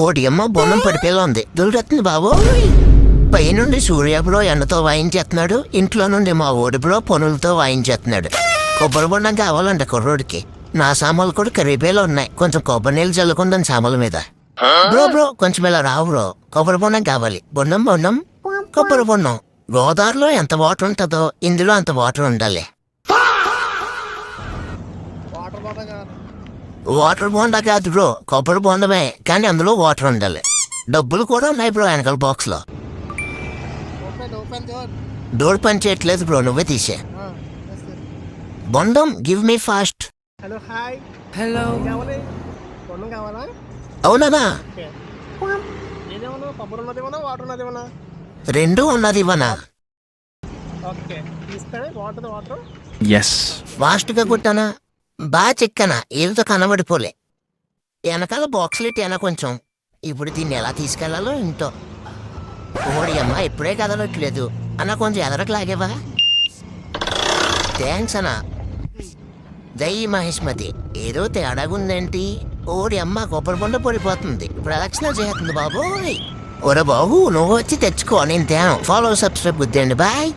ఓడి అమ్మ బొన్నం పడిపోయేలా ఉంది. దొరుకుతుంది బాబు. పైనుండి సూర్య బ్రో ఎండతో వాయించేస్తున్నాడు, ఇంట్లో నుండి మా ఓడి బ్రో పనులతో వాయించేస్తున్నాడు. కొబ్బరి బొండం కావాలంట కుర్రోడికి. నా సామాన్లు కూడా ఖరీబేలో ఉన్నాయి. కొంచెం కొబ్బరి నీళ్ళు చల్లుకుందాం సామాన్ల మీద. బ్రో కొంచెం ఇలా రావు బ్రో. కొబ్బరి బొండం కావాలి. బొండం కొబ్బరి బొండం. గోదావరిలో ఎంత వాటర్ ఉంటుందో ఇందులో అంత వాటర్ ఉండాలి. వాటర్ బోండా కాదు బ్రో, కొబ్బరి బొండమే, కానీ అందులో వాటర్ ఉండాలి. డబ్బులు కూడా ఉన్నాయి బ్రో వెనకాల బాక్స్ లో. డోర్ పని చేయట్లేదు బ్రో, నువ్వే తీసే. బొండం గివ్ మీ ఫాస్ట్. హలో అవునా? రెండు ఉన్నది ఇవనా? ఎస్. ఫాస్ట్ గా కుట్టానా? బాగా చిక్కనా? ఏదో కనబడిపోలే. వెనకాల బాక్స్లు ఇట్టేనా కొంచెం. ఇప్పుడు దీన్ని ఎలా తీసుకెళ్లాలో ఇంటో. ఓడి అమ్మ ఇప్పుడే కదలట్లేదు అన్న, కొంచెం ఎదరకు లాగేవా? థ్యాంక్స్ అన్నా. జై మహేష్మతి. ఏదో తేడాగుందేంటి? ఓడి అమ్మ కొబ్బరి బొండ పడిపోతుంది. ప్రదక్షిణ చేస్తుంది బాబోయ్. ఒరే బాబు, నువ్వు వచ్చి తెచ్చుకో, నేను తేను. ఫాలో సబ్స్క్రైబ్ గుద్దండి. బాయ్.